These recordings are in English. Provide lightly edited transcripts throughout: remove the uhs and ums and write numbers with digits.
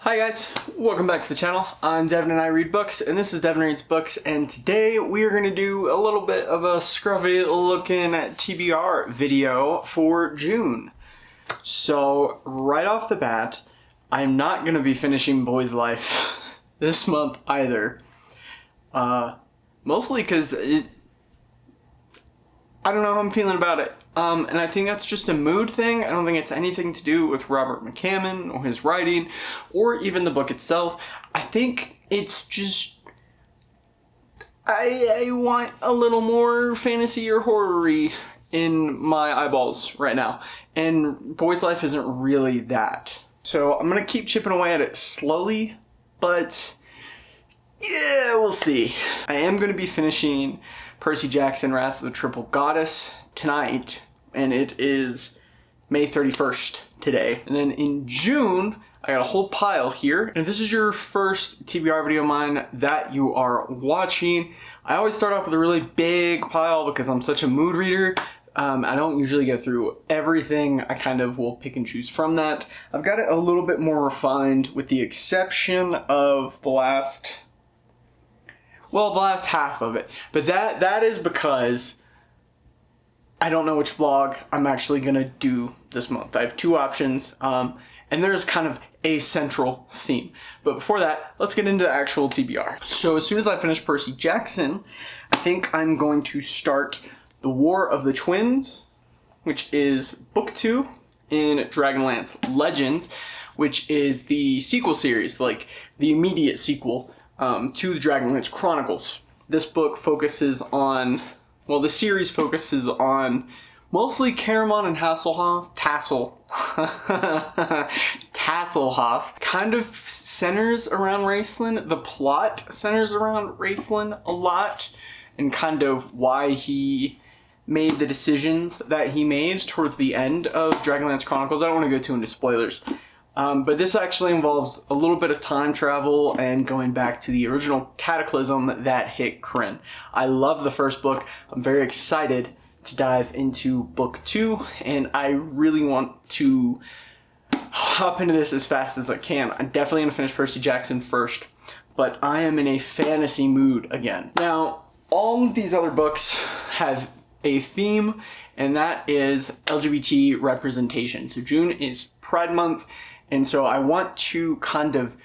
Hi guys, welcome back to the channel. I'm Devin and I read books, and this is Devin Reads Books, and today we are going to do a little bit of a scruffy looking TBR video for June. So right off the bat, I'm not going to be finishing Boy's Life this month either. Mostly because I don't know how I'm feeling about it. And I think that's just a mood thing. I don't think it's anything to do with Robert McCammon or his writing or even the book itself. I think it's just I want a little more fantasy or horror-y in my eyeballs right now. And Boy's Life isn't really that. So I'm going to keep chipping away at it slowly, but yeah, we'll see. I am going to be finishing Percy Jackson, Wrath of the Triple Goddess tonight, and it is May 31st today. And then in June, I got a whole pile here. And if this is your first TBR video of mine that you are watching, I always start off with a really big pile because I'm such a mood reader. I don't usually get through everything. I kind of will pick and choose from that. I've got it a little bit more refined with the exception of the last half of it. But that is because I don't know which vlog I'm actually gonna do this month. I have two options, and there's kind of a central theme. But before that, let's get into the actual TBR. So as soon as I finish Percy Jackson, I think I'm going to start The War of the Twins, which is book 2 in Dragonlance Legends, which is the sequel series, like the immediate sequel to the Dragonlance Chronicles. This book focuses on, well, the series focuses on mostly Caramon and Tasselhoff. Kind of centers around Raistlin. The plot centers around Raistlin a lot, and kind of why he made the decisions that he made towards the end of Dragonlance Chronicles. I don't want to go too into spoilers. But this actually involves a little bit of time travel and going back to the original cataclysm that hit Krynn. I love the first book. I'm very excited to dive into book 2, and I really want to hop into this as fast as I can. I'm definitely going to finish Percy Jackson first, but I am in a fantasy mood again. Now, all of these other books have a theme, and that is LGBT representation. So June is Pride Month, and so I want to kind of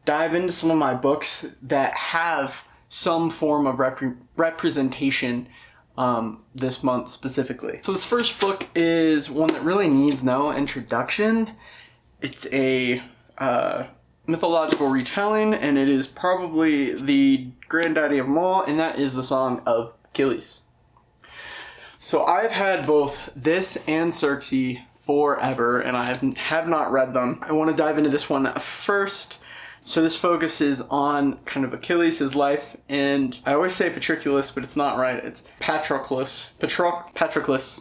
dive into some of my books that have some form of representation this month specifically. So this first book is one that really needs no introduction. It's a mythological retelling, and it is probably the granddaddy of them all, and that is the Song of Achilles. So I've had both this and Circe forever, and I have not read them. I want to dive into this one first. So this focuses on kind of Achilles' life, and I always say Patroclus, but it's not right. It's Patroclus,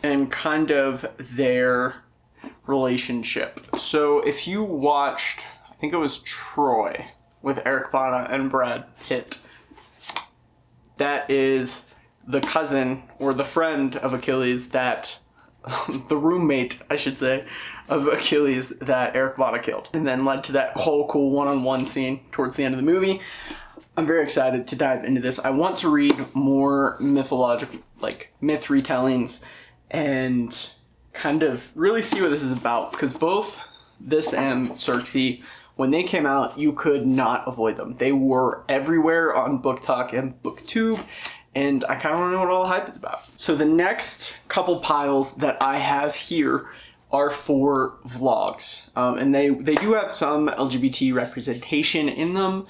and kind of their relationship. So if you watched, I think it was Troy with Eric Bana and Brad Pitt, that is the cousin or the friend of Achilles that the roommate, I should say, of Achilles that Eric Bana killed, and then led to that whole cool one-on-one scene towards the end of the movie. I'm very excited to dive into this. I want to read more mythological, like myth retellings, and kind of really see what this is about, because both this and Circe, when they came out, you could not avoid them. They were everywhere on BookTok and BookTube, and I kind of want to know what all the hype is about. So the next couple piles that I have here are for vlogs. And they do have some LGBT representation in them,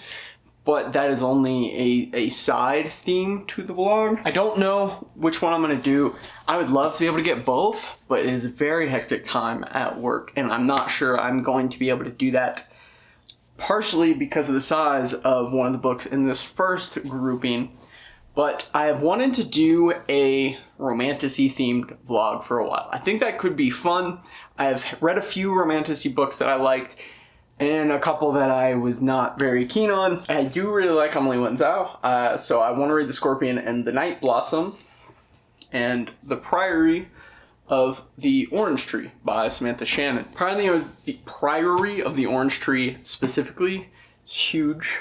but that is only a side theme to the vlog. I don't know which one I'm going to do. I would love to be able to get both, but it is a very hectic time at work, and I'm not sure I'm going to be able to do that, partially because of the size of one of the books in this first grouping. But I have wanted to do a romantasy themed vlog for a while. I think that could be fun. I've read a few romantasy books that I liked, and a couple that I was not very keen on. I do really like Emily Wenzel, so I want to read The Scorpion and the Night Blossom, and The Priory of the Orange Tree by Samantha Shannon. Priory of the Orange Tree specifically is huge.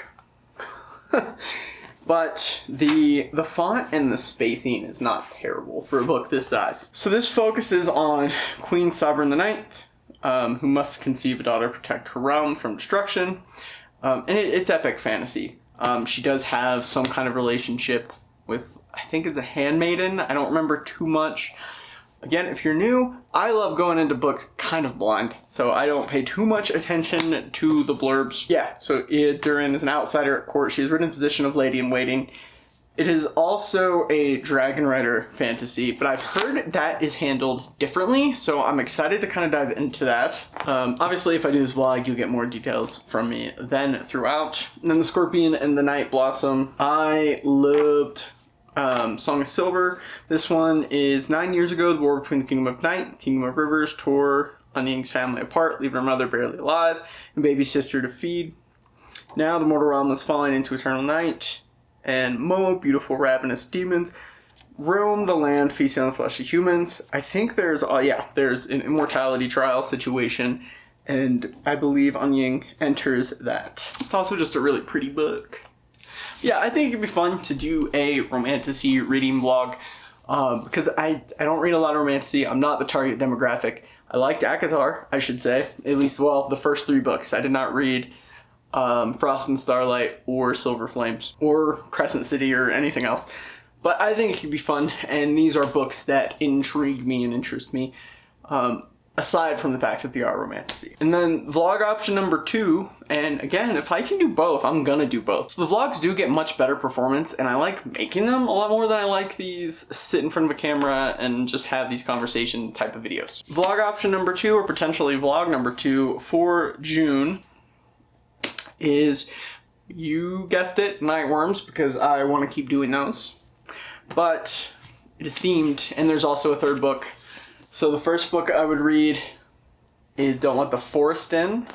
But the font and the spacing is not terrible for a book this size. So this focuses on Queen Sovereign IX, who must conceive a daughter to protect her realm from destruction. And it's epic fantasy. She does have some kind of relationship with, I think it's a handmaiden. I don't remember too much. Again, if you're new, I love going into books kind of blind, so I don't pay too much attention to the blurbs. Yeah, so Durin is an outsider at court. She is written in position of lady in waiting. It is also a dragon rider fantasy, but I've heard that is handled differently, so I'm excited to kind of dive into that. Obviously, if I do this vlog, you'll get more details from me then throughout. And then the Scorpion and the Night Blossom. I loved Song of Silver. This one is 9 years ago. The war between the Kingdom of Night and Kingdom of Rivers tore Onying's family apart, leaving her mother barely alive and baby sister to feed. Now the mortal realm is falling into eternal night, and Mo, beautiful ravenous demons, roam the land, feasting on the flesh of humans. I think there's an immortality trial situation, and I believe Onying enters that. It's also just a really pretty book. Yeah, I think it'd be fun to do a romantasy reading vlog, because I don't read a lot of romantasy. I'm not the target demographic. I liked ACOTAR, I should say, at least, well, the first 3 books. I did not read Frost and Starlight or Silver Flames or Crescent City or anything else. But I think it could be fun, and these are books that intrigue me and interest me, aside from the fact that they are romantasy. And then vlog option number 2, and again, if I can do both, I'm gonna do both. So the vlogs do get much better performance, and I like making them a lot more than I like these sit in front of a camera and just have these conversation type of videos. Vlog option number 2, or potentially vlog number 2 for June, is, you guessed it, Nightworms, because I want to keep doing those. But it is themed, and there's also a 3rd book. So the first book I would read is Don't Let the Forest In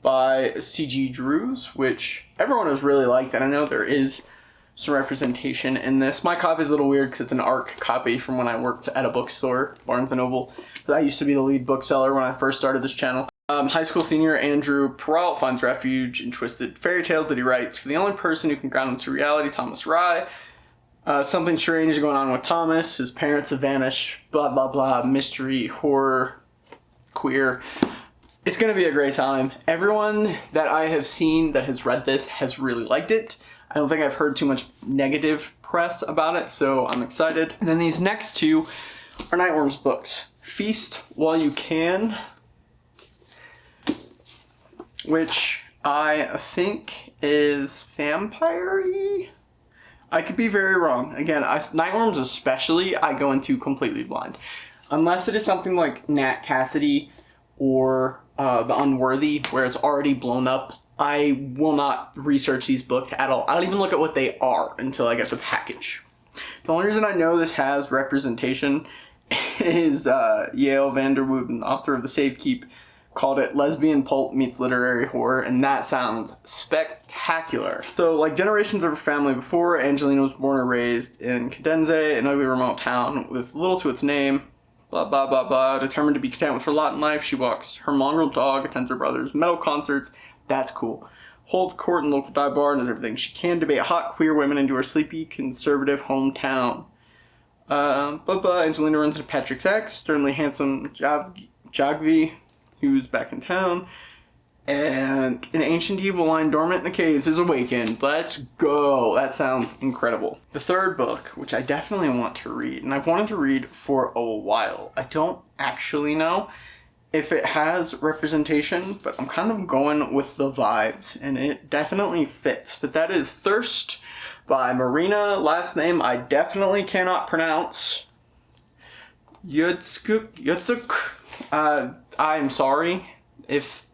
by C.G. Drews, which everyone has really liked, and I know there is some representation in this. My copy is a little weird because it's an ARC copy from when I worked at a bookstore, Barnes & Noble. That used to be the lead bookseller when I first started this channel. High school senior Andrew Perrault finds refuge in twisted fairy tales that he writes for the only person who can ground him to reality, Thomas Rye. Something strange is going on with Thomas. His parents have vanished. Blah, blah, blah. Mystery, horror, queer. It's going to be a great time. Everyone that I have seen that has read this has really liked it. I don't think I've heard too much negative press about it, so I'm excited. And then these next 2 are Nightworms books. Feast While You Can, which I think is vampire-y. I could be very wrong. Again, Nightworms especially, I go into completely blind. Unless it is something like Nat Cassidy or The Unworthy, where it's already blown up, I will not research these books at all. I don't even look at what they are until I get the package. The only reason I know this has representation is Yale Vanderwooden, author of The Safekeep, called it Lesbian Pulp Meets Literary Horror, and that sounds spectacular. So, like generations of her family before, Angelina was born and raised in Cadenze, an ugly remote town with little to its name. Blah, blah, blah, blah. Determined to be content with her lot in life, she walks her mongrel dog, attends her brother's metal concerts. That's cool. Holds court in local dive bar and does everything she can to bait hot queer women into her sleepy conservative hometown. Blah, blah. Angelina runs into Patrick's ex, sternly handsome Jagvi, who's back in town, and an ancient evil lying dormant in the caves is awakened. Let's go. That sounds incredible. The 3rd book, which I definitely want to read, and I've wanted to read for a while. I don't actually know if it has representation, but I'm kind of going with the vibes, and it definitely fits. But that is Thirst by Marina, last name I definitely cannot pronounce, Yutsuk. I'm sorry if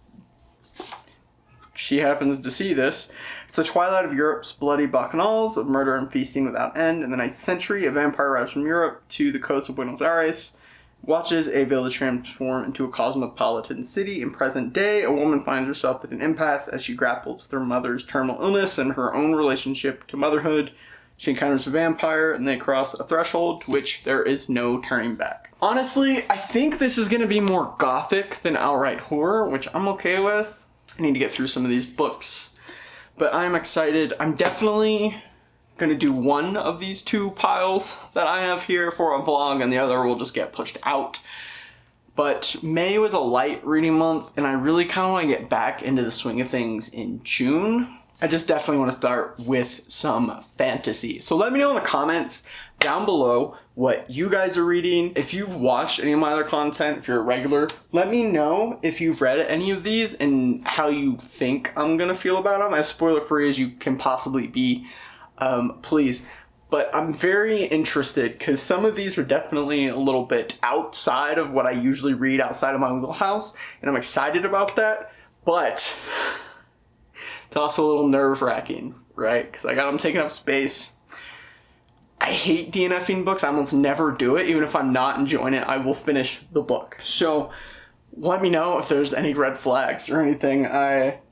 she happens to see this. It's the twilight of Europe's bloody bacchanals of murder and feasting without end. In the 9th century, a vampire arrives from Europe to the coast of Buenos Aires, watches a village transform into a cosmopolitan city. In present day, a woman finds herself at an impasse as she grapples with her mother's terminal illness and her own relationship to motherhood. She encounters a vampire and they cross a threshold to which there is no turning back. Honestly, I think this is going to be more gothic than outright horror, which I'm okay with. I need to get through some of these books, but I'm excited. I'm definitely going to do one of these two piles that I have here for a vlog, and the other will just get pushed out. But May was a light reading month, and I really kind of want to get back into the swing of things in June. I just definitely want to start with some fantasy. So let me know in the comments down below what you guys are reading. If you've watched any of my other content, if you're a regular, let me know if you've read any of these and how you think I'm gonna feel about them. As spoiler free as you can possibly be, please. But I'm very interested because some of these are definitely a little bit outside of what I usually read, outside of my wheelhouse, and I'm excited about that. But it's also a little nerve-wracking, right? Because I got them taking up space. I hate DNFing books. I almost never do it. Even if I'm not enjoying it, I will finish the book. So let me know if there's any red flags or anything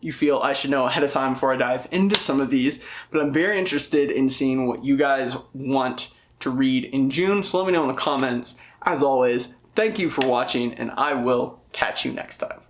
you feel I should know ahead of time before I dive into some of these. But I'm very interested in seeing what you guys want to read in June. So let me know in the comments. As always, thank you for watching, and I will catch you next time.